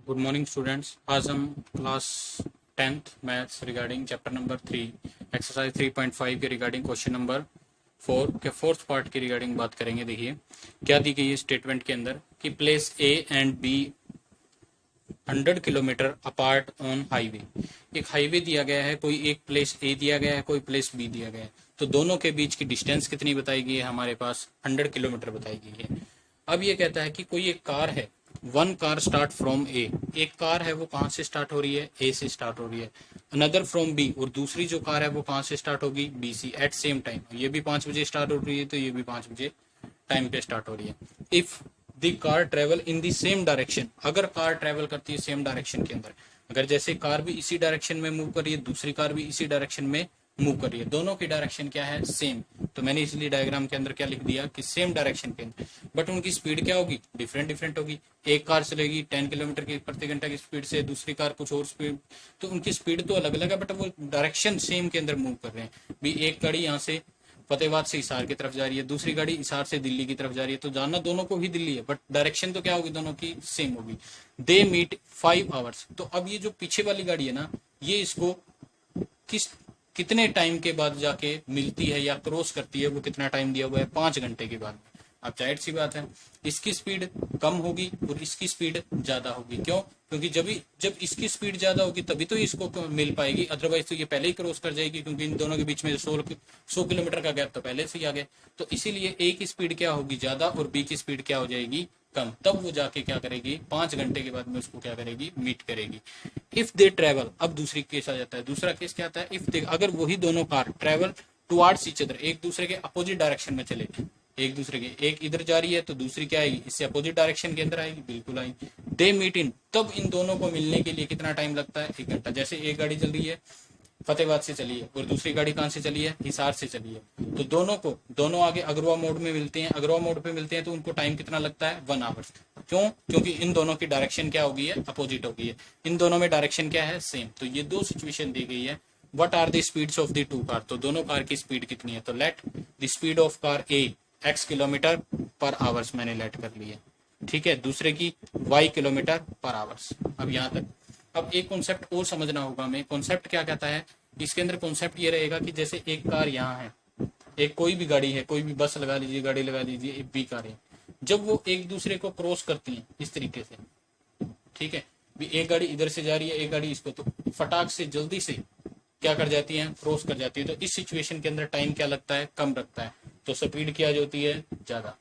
Good morning students. आज हम class 10th maths regarding chapter number 3 exercise 3.5 के regarding question number 4 के fourth part की रिगार्डिंग बात करेंगे। देखिए क्या दी गई है स्टेटमेंट के अंदर कि place A and B 100 kilometre apart on highway. एक हाईवे दिया गया है, कोई एक प्लेस ए दिया गया है, कोई प्लेस बी दिया गया है, तो दोनों के बीच की डिस्टेंस कितनी बताई गई है? हमारे पास 100 किलोमीटर बताई गई है। अब ये कहता है कि कोई एक कार है, वन कार स्टार्ट फ्रॉम ए, एक कार है वो कहाँ से स्टार्ट हो रही है? ए से स्टार्ट हो रही है। अनदर फ्रॉम बी, और दूसरी जो कार है वो कहाँ से स्टार्ट होगी? B C, at same time. ये भी 5 बजे स्टार्ट हो रही है तो ये भी 5 बजे टाइम पे स्टार्ट हो रही है। If the car travel in the same direction, अगर कार ट्रेवल करती है सेम डायरेक्शन के अंदर, अगर जैसे कार भी इसी डायरेक्शन में मूव कर रही है, दूसरी कार भी इसी डायरेक्शन में मूव कर रही है, दोनों की डायरेक्शन क्या है? सेम। तो मैंने इसलिए डायग्राम के अंदर क्या लिख दिया कि सेम डायरेक्शन के अंदर, बट उनकी स्पीड क्या होगी? डिफरेंट डिफरेंट होगी। एक कार चलेगी 10 किलोमीटर की प्रति घंटा की स्पीड से, दूसरी कार कुछ और स्पीड, तो उनकी स्पीड तो अलग अलग है, बट वो डायरेक्शन सेम के अंदर मूव कर रहे हैं। भी एक गाड़ी यहाँ से फतेहाबाद से हिसार की तरफ जा रही है, दूसरी गाड़ी हिसार से दिल्ली की तरफ जा रही है, तो जाना दोनों को ही दिल्ली है, बट डायरेक्शन तो क्या होगी? दोनों की सेम होगी। They meet 5 hours. तो अब ये जो पीछे वाली गाड़ी है ना, ये इसको किस कितने टाइम के बाद जाके मिलती है या क्रॉस करती है? वो कितना टाइम दिया हुआ है? 5 घंटे के बाद। अब जाहिर सी बात है इसकी स्पीड कम होगी और इसकी स्पीड ज्यादा होगी। क्यों? क्योंकि जब इसकी स्पीड ज्यादा होगी तभी तो इसको मिल पाएगी, अदरवाइज तो ये पहले ही क्रॉस कर जाएगी, क्योंकि इन दोनों के बीच में 100 किलोमीटर का गैप तो पहले से ही आ गया। तो इसीलिए ए की स्पीड क्या होगी? ज्यादा, और बी की स्पीड क्या हो जाएगी? कम। तब वो जाके क्या करेगी? 5 घंटे के बाद में उसको क्या करेगी? मीट करेगी। इफ दे ट्रेवल, अब दूसरी केस आ जाता है। दूसरा केस क्या आता है? इफ दे, अगर वही दोनों car travel towards each other, एक दूसरे के अपोजिट डायरेक्शन में चले, एक दूसरे के, एक इधर जा रही है तो दूसरी क्या आएगी? इससे अपोजिट डायरेक्शन के अंदर आएगी। बिल्कुल आएगी। दे मीट इन, तब इन दोनों को मिलने के लिए कितना टाइम लगता है? 1 घंटा। जैसे एक गाड़ी चल रही है फतेहाबाद से चली है और दूसरी गाड़ी कहां से चली है? हिसार से चली है, तो दोनों आगे अगरवा मोड में मिलते हैं। अगरवा मोड पे मिलते हैं तो उनको टाइम कितना लगता है? 1 आवर्स। क्यों? क्योंकि इन दोनों की डायरेक्शन क्या हो गई है? अपोजिट हो गई है। इन दोनों में डायरेक्शन क्या है? सेम। तो ये दो सिचुएशन दी गई है। What are the speeds of the two car, तो दोनों कार की स्पीड कितनी है? तो let the speed of car A x kilometre per hours मैंने लेट कर लिया, ठीक है। दूसरे की y किलोमीटर पर आवर्स। अब यहाँ तक। अब एक कॉन्सेप्ट और समझना होगा हमें। कॉन्सेप्ट क्या कहता है इसके अंदर? कॉन्सेप्ट ये रहेगा कि जैसे एक कार यहाँ है, एक कोई भी गाड़ी है, कोई भी बस लगा लीजिए, गाड़ी लगा लीजिए, एक बी कार है, जब वो एक दूसरे को क्रॉस करती हैं इस तरीके से, ठीक है, भी एक गाड़ी इधर से जा रही है, एक गाड़ी इसको, तो फटाक से जल्दी से क्या कर जाती है? क्रॉस कर जाती है। तो इस सिचुएशन के अंदर टाइम क्या लगता है? कम लगता है। तो स्पीड क्या हो जाती है? ज्यादा।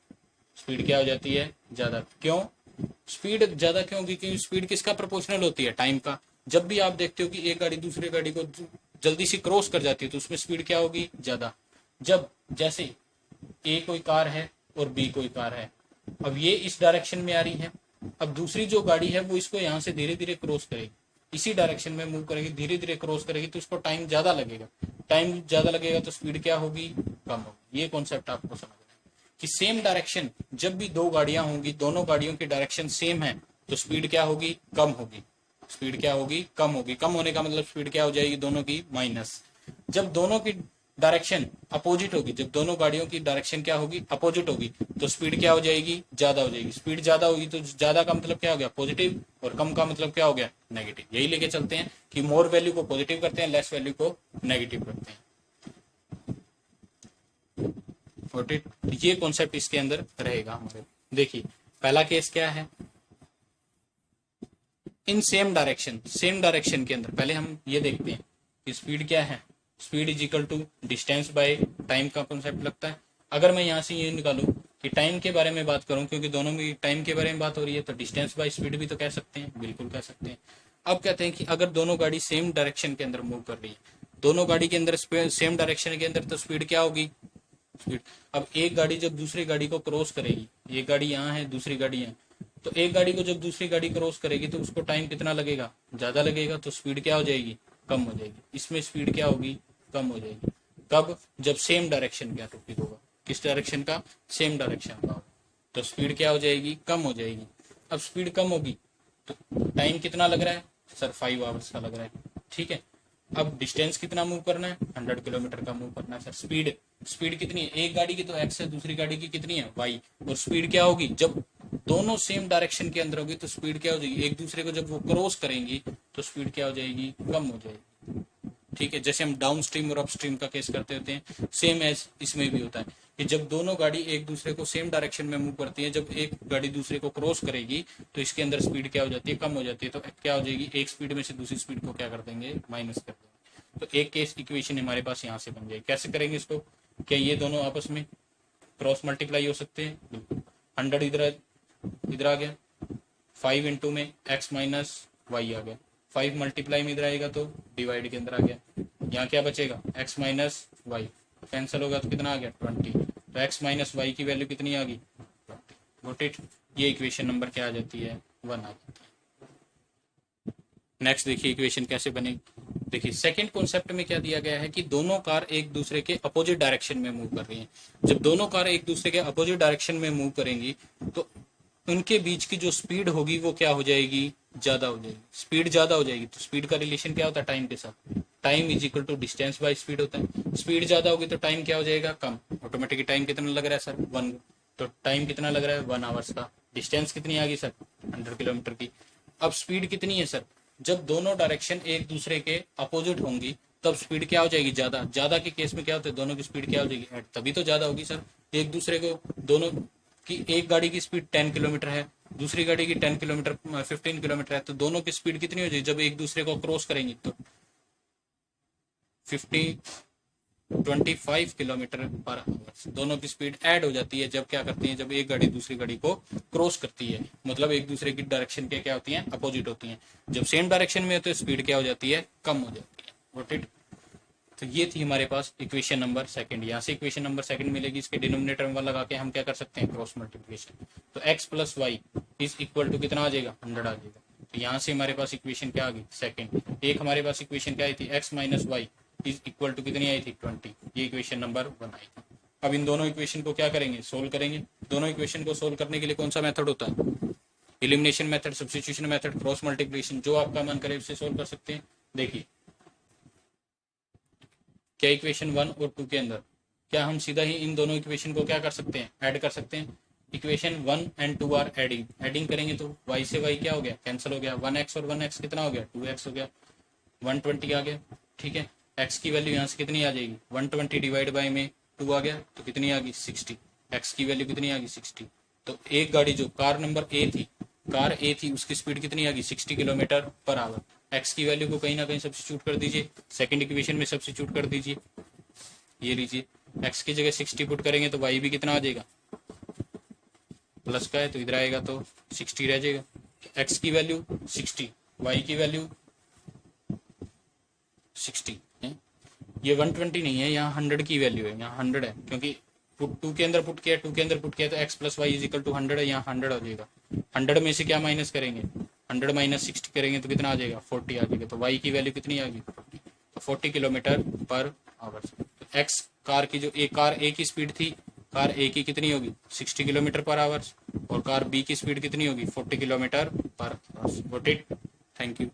स्पीड क्या हो जाती है? ज्यादा। क्यों स्पीड ज्यादा? क्यों? क्योंकि स्पीड किसका प्रोपोर्शनल होती है? टाइम का। जब भी आप देखते हो कि एक गाड़ी दूसरी गाड़ी को जल्दी से क्रॉस कर जाती है तो उसमें स्पीड क्या होगी? ज्यादा। जब जैसे ए कोई कार है और बी कोई कार है, अब ये इस डायरेक्शन में आ रही है, अब दूसरी जो गाड़ी है वो इसको यहाँ से धीरे धीरे क्रॉस करेगी, इसी डायरेक्शन में मूव करेगी, धीरे धीरे क्रॉस करेगी, तो उसको टाइम ज्यादा लगेगा। टाइम ज्यादा लगेगा तो स्पीड क्या होगी? कम होगी। ये कॉन्सेप्ट आपको समझना है कि सेम डायरेक्शन, जब भी दो गाड़ियां होंगी, दोनों गाड़ियों की डायरेक्शन सेम है, तो स्पीड क्या होगी? कम होगी। स्पीड क्या होगी? कम होगी। कम होने का मतलब स्पीड क्या हो जाएगी? दोनों की माइनस। जब दोनों की डायरेक्शन अपोजिट होगी, जब दोनों गाड़ियों की डायरेक्शन क्या होगी? अपोजिट होगी, तो स्पीड क्या हो जाएगी? ज्यादा हो जाएगी। स्पीड ज्यादा होगी तो ज्यादा का मतलब क्या हो गया? पॉजिटिव, और कम का मतलब क्या हो गया? नेगेटिव। यही लेके चलते हैं कि मोर वैल्यू को पॉजिटिव करते हैं, लेस वैल्यू को नेगेटिव करते हैं। ये कॉन्सेप्ट इसके अंदर रहेगा हमारे। देखिए पहला केस क्या है? In same direction, same direction के अंदर पहले हम ये देखते हैं कि स्पीड क्या है? Speed is equal to distance by time का कॉन्सेप्ट लगता है। अगर मैं यहाँ से ये निकालूं कि टाइम के बारे में बात करूं, क्योंकि दोनों में टाइम के बारे में बात हो रही है, तो डिस्टेंस बाय स्पीड भी तो कह सकते हैं। बिल्कुल कह सकते हैं। अब कहते हैं कि अगर दोनों गाड़ी सेम डायरेक्शन के अंदर मूव कर रही है, दोनों गाड़ी के अंदर सेम डायरेक्शन के अंदर, तो स्पीड क्या होगी? स्पीड। अब एक गाड़ी जब दूसरी गाड़ी को क्रॉस करेगी, एक गाड़ी यहाँ है, दूसरी गाड़ी यहाँ, तो एक गाड़ी को जब दूसरी गाड़ी क्रॉस करेगी तो उसको टाइम कितना लगेगा? ज्यादा लगेगा। तो स्पीड क्या हो जाएगी? कम हो जाएगी। इसमें स्पीड क्या होगी? कम हो जाएगी। कब? जब सेम डायरेक्शन का टॉपिक होगा। किस डायरेक्शन का? सेम डायरेक्शन का होगा। तो स्पीड क्या हो जाएगी? कम हो जाएगी। अब स्पीड कम होगी तो टाइम कितना लग रहा है? सर 5 आवर्स का लग रहा है, ठीक है। अब डिस्टेंस कितना मूव करना है? 100 किलोमीटर का मूव करना है सर। स्पीड कितनी है? एक गाड़ी की तो एक्स है, दूसरी गाड़ी की कितनी है? वाई। और स्पीड क्या होगी? जब दोनों सेम डायरेक्शन के अंदर होगी तो स्पीड क्या हो जाएगी, एक दूसरे को जब वो क्रॉस करेंगी तो स्पीड क्या हो जाएगी, कम हो जाएगी। ठीक है, जैसे हम डाउन स्ट्रीम और अप स्ट्रीम का केस करते होते हैं, सेम एज इसमें भी होता है कि जब दोनों गाड़ी एक दूसरे को सेम डायरेक्शन में मूव करती है, जब एक गाड़ी दूसरे को क्रॉस करेगी तो इसके अंदर स्पीड क्या हो जाती है, कम हो जाती है। तो क्या हो जाएगी, एक स्पीड में से दूसरी स्पीड को क्या कर देंगे, माइनस कर देंगे। तो एक केस इक्वेशन हमारे पास यहाँ से बन जाएगी। कैसे करेंगे इसको, क्या ये दोनों आपस में क्रॉस मल्टीप्लाई हो सकते हैं, बिल्कुल। 100 इधर आ गया, 5 इंटू में x माइनस वाई आ गया, 5 मल्टीप्लाई में इधर आएगा तो डिवाइड के अंदर आ गया। यहाँ क्या बचेगा, x माइनस वाई, कैंसिल होगा तो कितना आ गया, 20। तो x माइनस वाई की वैल्यू कितनी आ गई, 20। Got it. ये इक्वेशन नंबर क्या आ जाती है, 1 आ जाती है। नेक्स्ट देखिए इक्वेशन कैसे बनेगी। देखिए सेकंड कॉन्सेप्ट में क्या दिया गया है कि दोनों कार एक दूसरे के अपोजिट डायरेक्शन में मूव कर रही हैं। जब दोनों कार एक दूसरे के अपोजिट डायरेक्शन में मूव करेंगी तो उनके बीच की जो स्पीड होगी वो क्या हो जाएगी, ज्यादा हो जाएगी। स्पीड ज्यादा हो जाएगी तो स्पीड का रिलेशन क्या होता है, टाइम के साथ। Time is equal to distance by speed होता है। स्पीड ज्यादा होगी तो टाइम क्या हो जाएगा, कम। ऑटोमेटिकली टाइम कितना लग रहा है सर, 1। तो टाइम कितना लग रहा है, 1 आवर्स का। डिस्टेंस कितनी आ गई सर, 100 किलोमीटर की। अब स्पीड कितनी है सर, जब दोनों डायरेक्शन एक दूसरे के अपोजिट होंगी तब स्पीड क्या हो जाएगी, ज्यादा। ज्यादा के केस में क्या होता है, दोनों की स्पीड क्या हो जाएगी, तभी तो ज्यादा होगी सर। एक दूसरे को दोनों की, एक गाड़ी की स्पीड 10 किलोमीटर है, दूसरी गाड़ी की 10 किलोमीटर 15 किलोमीटर है, तो दोनों की स्पीड कितनी हो जाएगी जब एक दूसरे को क्रॉस करेंगे तो 25 किलोमीटर पर आवर। दोनों की स्पीड ऐड हो जाती है जब क्या करती है, जब एक गाड़ी दूसरी गाड़ी को क्रॉस करती है, मतलब एक दूसरे की डायरेक्शन के क्या होती है, अपोजिट होती है। जब सेम डायरेक्शन में होते है स्पीड क्या हो जाती है, कम हो जाती है। Got it. तो ये थी हमारे पास इक्वेशन नंबर सेकंड। यहाँ से इक्वेशन नंबर सेकंड मिलेगी, इसके डिनोमिनेटर में 1 लगा के हम क्या कर सकते हैं, क्रॉस मल्टीप्लिकेशन। तो x plus Y is equal to कितना आ जाएगा, 100 आ जाएगा। तो यहाँ से हमारे पास इक्वेशन क्या आ गई, सेकंड। एक हमारे पास इक्वेशन क्या आई थी, x minus Y is equal to कितनी आई थी, 20। ये इक्वेशन नंबर 1 आई थी। अब इन दोनों इक्वेशन को क्या करेंगे, सोल्व करेंगे। दोनों इक्वेशन को सोल्व करने के लिए कौन सा मेथड होता है, elimination method, substitution method, cross multiplication, जो आपका मन करे उससे सोल्व कर सकते हैं। देखिए क्या इक्वेशन 1 और 2 के अंदर क्या हम सीधा ही इन दोनों इक्वेशन को क्या कर सकते हैं, ऐड कर सकते हैं। इक्वेशन 1 एंड 2 आर एडिंग करेंगे तो y से y क्या हो गया, कैंसिल हो गया। 1x और 1x कितना हो गया, 2x हो गया। 120 आ गया। ठीक है, x की वैल्यू यहाँ से कितनी आ जाएगी, 120 डिवाइड बाई में 2 आ गया तो कितनी आ गई, 60। x की वैल्यू कितनी आ गई, 60। तो एक गाड़ी जो कार नंबर ए थी उसकी स्पीड कितनी आ गई, 60 किलोमीटर पर आवर। x की वैल्यू को कहीं ना कहीं सब्स्टिट्यूट कर दीजिए, सेकंड इक्वेशन में सब्स्टिट्यूट कर दीजिए। ये लीजिए, x की जगह 60 पुट करेंगे तो y भी कितना आ जाएगा, प्लस का है तो इधर आएगा तो 60 रह जाएगा। x की वैल्यू 60, y की वैल्यू 60 है। ये 120 नहीं है, यहाँ 100 की वैल्यू है, यहाँ 100 है क्योंकि 2 के अंदर पुट किया, 2 के अंदर पुट किया तो x plus Y is equal to 100 है, यहाँ 100 हो जाएगा। 100 में से क्या माइनस करेंगे, 100 माइनस 60 करेंगे तो कितना आ जाएगा, 40 आ जाएगा। तो y की वैल्यू कितनी आ गई, 40। तो 40 किलोमीटर पर आवर। तो x कार की जो कार ए की स्पीड थी, कार ए की कितनी होगी, 60 किलोमीटर पर आवर, और कार बी की स्पीड कितनी होगी, 40 kilometre per hour. Got it, thank you.